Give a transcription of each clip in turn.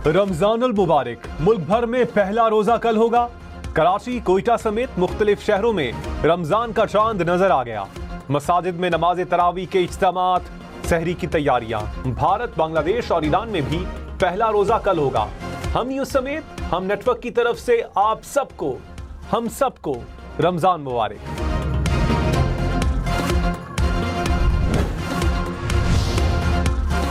रमजानुल मुबारक। मुल्क भर में पहला रोजा कल होगा। कराची, कोयटा समेत मुख्तलिफ शहरों में रमजान का चांद नजर आ गया। मसाजिद में नमाज तरावी के इज्तिमात, सहरी की तैयारियां। भारत, बांग्लादेश और ईरान में भी पहला रोजा कल होगा। हम न्यूज समेत हम नेटवर्क की तरफ से आप सबको, हम सबको रमजान मुबारक।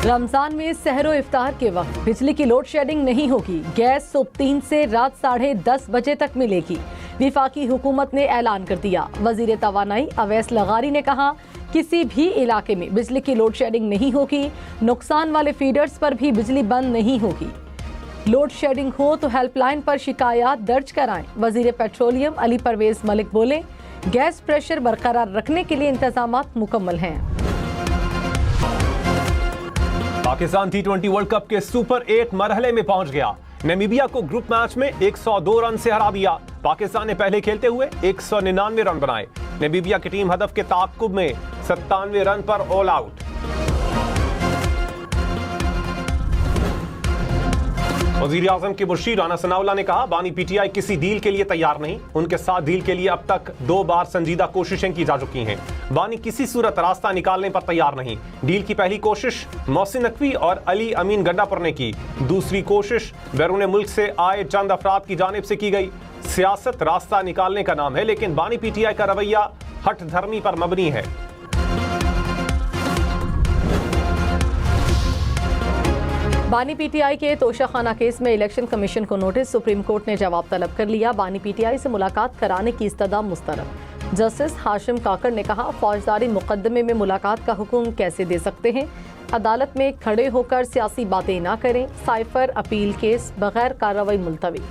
रमजान में सहरो इफ्तार के वक्त बिजली की लोड शेडिंग नहीं होगी। गैस सुबह 3 से रात 10:30 बजे तक मिलेगी। विफाकी हुकूमत ने ऐलान कर दिया। वजीर तवानाई अवैस लगारी ने कहा, किसी भी इलाके में बिजली की लोड शेडिंग नहीं होगी। नुकसान वाले फीडर्स पर भी बिजली बंद नहीं होगी। लोड शेडिंग हो तो हेल्पलाइन पर शिकायत दर्ज कराएं। वजीर पेट्रोलियम अली परवेज मलिक बोले, गैस प्रेशर बरकरार रखने के लिए इंतजामात मुकम्मल हैं। पाकिस्तान T20 वर्ल्ड कप के सुपर 8 मरहले में पहुंच गया। नामीबिया को ग्रुप मैच में 102 रन से हरा दिया। पाकिस्तान ने पहले खेलते हुए 199 रन बनाए। नामीबिया की टीम हदफ के ताक़ुब में 97 रन पर ऑल आउट। वज़ीर आज़म के मुर्शीद राना सनाउल्लाह ने कहा, बानी पीटीआई किसी डील के लिए तैयार नहीं। उनके साथ डील के लिए अब तक 2 बार संजीदा कोशिशें की जा चुकी हैं। बानी किसी सूरत रास्ता निकालने पर तैयार नहीं। डील की पहली कोशिश मोहसिन नकवी और अली अमीन गंडापुर ने की। दूसरी कोशिश बैरून मुल्क से आए चंद अफराद की जानिब से की गई। सियासत रास्ता निकालने का नाम है, लेकिन बानी पीटीआई का रवैया हठ धर्मी पर मबनी है। बानी पीटीआई के तोशाखाना केस में इलेक्शन कमीशन को नोटिस। सुप्रीम कोर्ट ने जवाब तलब कर लिया। बानी पीटीआई से मुलाकात कराने की इस्तदा मुस्तरद। जस्टिस हाशिम काकड़ ने कहा, फौजदारी मुकदमे में मुलाकात का हुक्म कैसे दे सकते हैं। अदालत में खड़े होकर सियासी बातें ना करें। साइफर अपील केस बगैर कार्रवाई मुलतवी।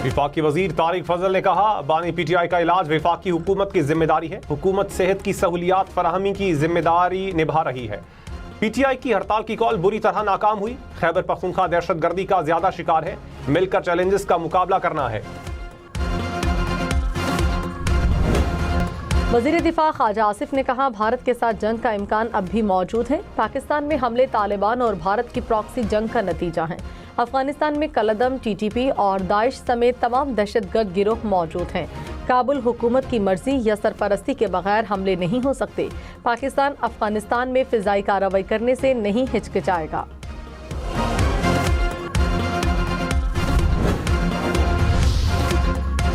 विफाकी वजीर तारिक फजल ने कहा, बानी पीटीआई का इलाज विफाकी हुकूमत की जिम्मेदारी है। हुकूमत सेहत की सहूलियात फराहमी की जिम्मेदारी निभा रही है। पीटीआई की हड़ताल की कॉल बुरी तरह नाकाम हुई। खैबर पख्तूनख्वा दहशतगर्दी का ज्यादा शिकार है। मिलकर चैलेंजेस का मुकाबला करना है। वजीर दिफा ख्वाजा आसिफ ने कहा, भारत के साथ जंग का इम्कान अब भी मौजूद है। पाकिस्तान में हमले तालिबान और भारत की प्रॉक्सी जंग का नतीजा है। अफगानिस्तान में कलदम, टीटीपी और दाइश समेत तमाम दहशतगर्द गिरोह मौजूद हैं। काबुल हुकूमत की मर्जी या सरपरस्ती के बगैर हमले नहीं हो सकते। पाकिस्तान अफगानिस्तान में फिजाई कार्रवाई करने से नहीं हिचकिचाएगा।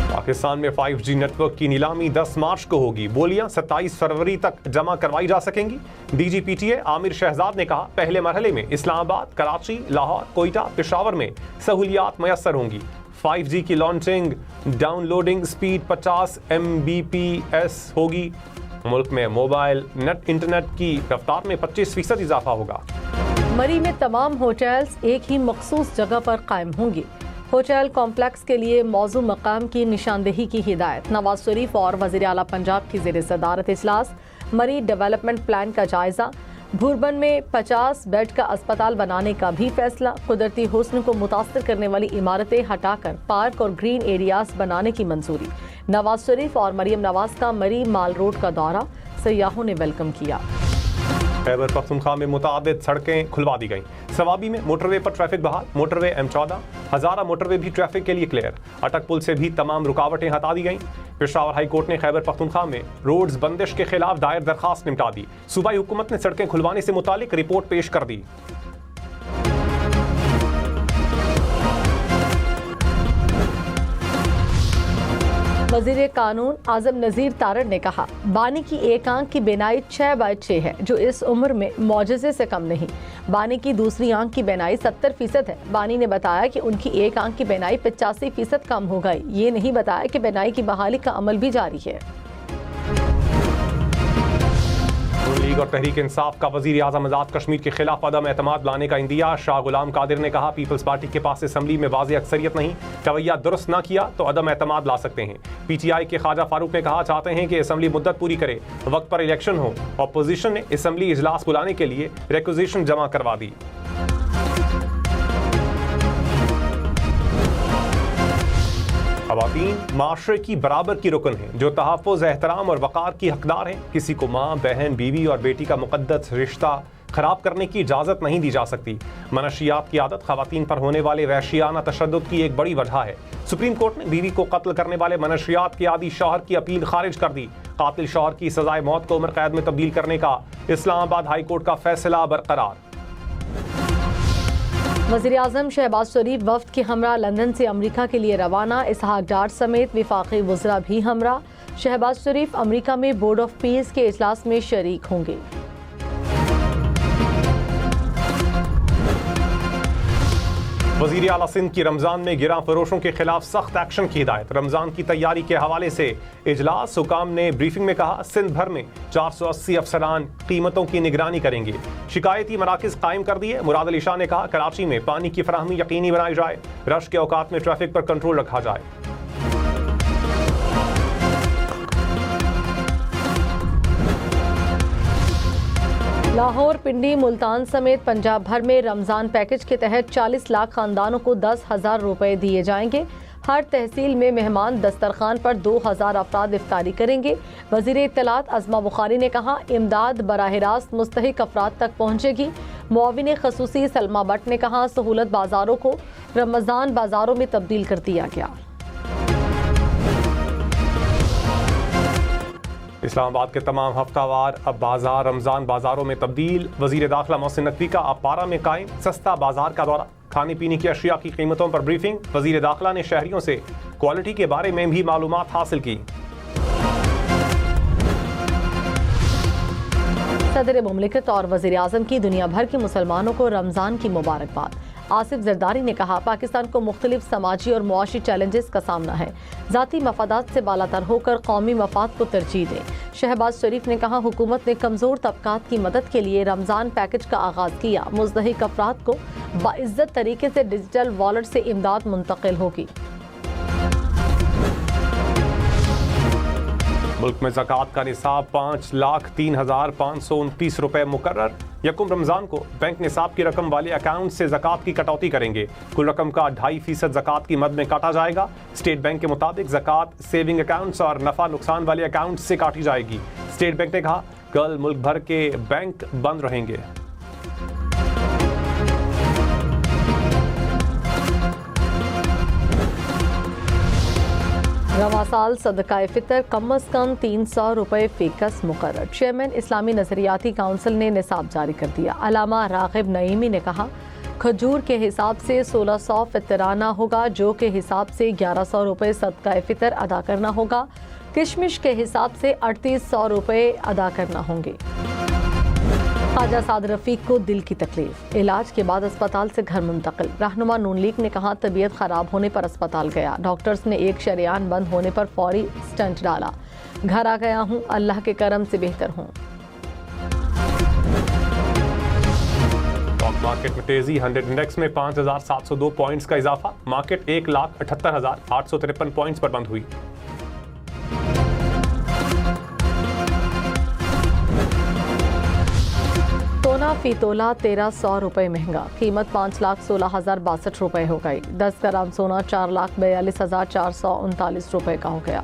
पाकिस्तान में 5G नेटवर्क की नीलामी 10 मार्च को होगी। बोलियां 27 फरवरी तक जमा करवाई जा सकेंगी। DGPTA आमिर शहजाद ने कहा, पहले मरहले में इस्लामाबाद, कराची, लाहौर, कोयटा, पेशावर में सहूलियात मैसर होंगी। 5G की लॉन्चिंग डाउनलोडिंग स्पीड 50 Mbps होगी। मुल्क में मोबाइल नेट इंटरनेट की रफ्तार में 25% इजाफा होगा। मरी में तमाम होटल्स एक ही मखसूस जगह पर कायम होंगे। होटल कॉम्प्लेक्स के लिए मौजू मकाम की निशानदेही की हिदायत। नवाज शरीफ और वज़ीर आला पंजाब की ज़ेर सदारत इजलास। मरी डेवलपमेंट प्लान का जायजा। भूरबन में 50 बेड का अस्पताल बनाने का भी फैसला। कुदरती हुस्न को मुतासर करने वाली इमारतें हटाकर पार्क और ग्रीन एरियाज बनाने की मंजूरी। नवाज शरीफ और मरियम नवाज का मरी माल रोड का दौरा। सयाहों ने वेलकम किया। खैबर पख्तूनख्वा में मुतादिद सड़कें खुलवा दी गई। सवाबी में मोटरवे पर ट्रैफिक बहाल। मोटरवे M14, हजारा मोटरवे भी ट्रैफिक के लिए क्लियर। अटक पुल से भी तमाम रुकावटें हटा दी गईं। पेशावर हाई कोर्ट ने खैबर पख्तूनख्वा में रोड्स बंदिश के खिलाफ दायर दरखास्त निपटा दी। सूबाई हुकूमत ने सड़कें खुलवाने से मुतालिक रिपोर्ट पेश कर दी। वज़ीर कानून आज़म नज़ीर तारड़ ने कहा, बानी की एक आंख की बीनाई 6/6 है, जो इस उम्र में मौजज़े से कम नहीं। बानी की दूसरी आंख की बीनाई 70% है। बानी ने बताया कि उनकी एक आंख की बीनाई 85% कम हो गई। ये नहीं बताया कि बीनाई की बहाली का अमल भी जारी है। लीग और तहरीक इंसाफ का वजीर आज़म आज़ाद कश्मीर के खिलाफ अदम एतमाद लाने का इंदिया। शाह गुलाम कादिर ने कहा, पीपल्स पार्टी के पास असम्बली में वाज़ेह अक्सरियत नहीं। रवैया दुरुस्त ना किया तो अदम एतमाद ला सकते हैं। PTI के ख्वाजा फारूक ने कहा, चाहते हैं कि असम्बली मुद्दत पूरी करे, वक्त पर इलेक्शन हो। अपोजिशन ने असम्बली इजलास बुलाने के लिए रिक्विजिशन जमा करवा दी। खवातीन माशरे की बराबर की रुकन हैं जो तहफ़्फ़ुज़, एहतराम और वक़ार की हकदार हैं। किसी को माँ, बहन, बीवी और बेटी का मुक़द्दस रिश्ता खराब करने की इजाज़त नहीं दी जा सकती। मनशियात की आदत खवातीन पर होने वाले वहशियाना तशद्दुद की एक बड़ी वजह है। सुप्रीम कोर्ट ने बीवी को कत्ल करने वाले मनशियात के आदी शौहर की अपील खारिज कर दी। कातिल शौहर की सजाए मौत को उम्र कैद में तब्दील करने का इस्लामाबाद हाई कोर्ट का फैसला बरकरार। वज़ीर-ए-आज़म शहबाज शरीफ वफ्द के हमरा लंदन से अमरीका के लिए रवाना। इसहाक डार समेत विफाकी वज़रा भी हमरा। शहबाज शरीफ अमरीका में बोर्ड ऑफ पीस के इजलास में शरीक होंगे। वज़ीर आला सिंध की रमज़ान में गिरा फरोशों के खिलाफ सख्त एक्शन की हिदायत। रमज़ान की तैयारी के हवाले से इजलास हुकाम ने ब्रीफिंग में कहा, सिंध भर में 480 अफसरान कीमतों की निगरानी करेंगे। शिकायती मराकज़ कायम कर दिए। मुराद अली शाह ने कहा, कराची में पानी की फराहमी यकीनी बनाई जाए। रश के औकात में ट्रैफिक पर कंट्रोल रखा जाए। लाहौर, पिंडी, मुल्तान समेत पंजाब भर में रमज़ान पैकेज के तहत 40 लाख खानदानों को 10,000 रुपए दिए जाएंगे। हर तहसील में मेहमान दस्तरखान पर 2,000 अफराद इफ्तारी करेंगे। वज़ीर इत्तलात अज़मा बुखारी ने कहा, इमदाद बराह रास्त मुस्तहिक अफराद तक पहुँचेगी। मुआविन खसूसी सलमा बट ने कहा, सहूलत बाज़ारों को रमज़ान बाज़ारों में तब्दील कर दिया गया। इस्लामाबाद के तमाम हफ्तावार अब बाजार रमज़ान बाजारों में तब्दील। वज़ीर दाखिला मोहसिन नकवी का अब पारा में कायम सस्ता बाजार का दौरा। खाने पीने की अशिया की कीमतों पर ब्रीफिंग। वज़ीर दाखिला ने शहरियों से क्वालिटी के बारे में भी मालूमात हासिल की। सदर मुमलिकत और वज़ीर आज़म की दुनिया भर के मुसलमानों को रमज़ान की मुबारकबाद। आसिफ जरदारी ने कहा, पाकिस्तान को मुख्तलिफ समाजी और मुआशी चैलेंजेस का सामना है। ज़ाती मफादात से बालातर होकर कौमी मफाद को तरजीह दें। शहबाज शरीफ ने कहा, हुकूमत ने कमज़ोर तबकात की मदद के लिए रमज़ान पैकेज का आगाज़ किया। मुस्तहिक अफराद को बाइज्जत तरीके से डिजिटल वॉलेट से इमदाद मुंतकिल होगी। मुल्क में ज़कात का निसाब 5,03,529 रुपए मुकर्रर। यकुम रमज़ान को बैंक निसाब की रकम वाले अकाउंट से ज़कात की कटौती करेंगे। कुल रकम का 2.5% ज़कात की मद में काटा जाएगा। स्टेट बैंक के मुताबिक ज़कात सेविंग अकाउंट्स और नफ़ा नुकसान वाले अकाउंट से काटी जाएगी। स्टेट बैंक ने कहा, कल मुल्क भर के बैंक बंद रहेंगे। रवा साल सदका फितर कम अज़ कम 300 रुपये फ़ीकस मुकर्रर। चेयरमैन इस्लामी नज़रियाती काउंसिल ने निसाब जारी कर दिया। अलामा राग़िब नईमी ने कहा, खजूर के हिसाब से 1600 फितराना होगा, जो के हिसाब से 1100 रुपये सदका फितर अदा करना होगा। किशमिश के हिसाब से 3800 रुपये अदा करना होंगे। ख्वाजा साद रफ़ीक को दिल की तकलीफ, इलाज के बाद अस्पताल से घर मुंतकिल। रहनुमा नून लीग ने कहा, तबीयत खराब होने पर अस्पताल गया। डॉक्टर्स ने एक शरेआन बंद होने पर फौरी स्टंट डाला। घर आ गया हूँ, अल्लाह के करम से बेहतर हूँ। स्टॉक मार्केट में तेजी। 100 इंडेक्स में 5,702 पॉइंट्स का इजाफा। मार्केट 1,78,853 पॉइंट्स पर बंद हुई। सोना फी तोला 1,300 रुपये महंगा। कीमत 5,16,062 रुपये हो गई। 10 ग्राम सोना 4,42,439 रुपये का हो गया।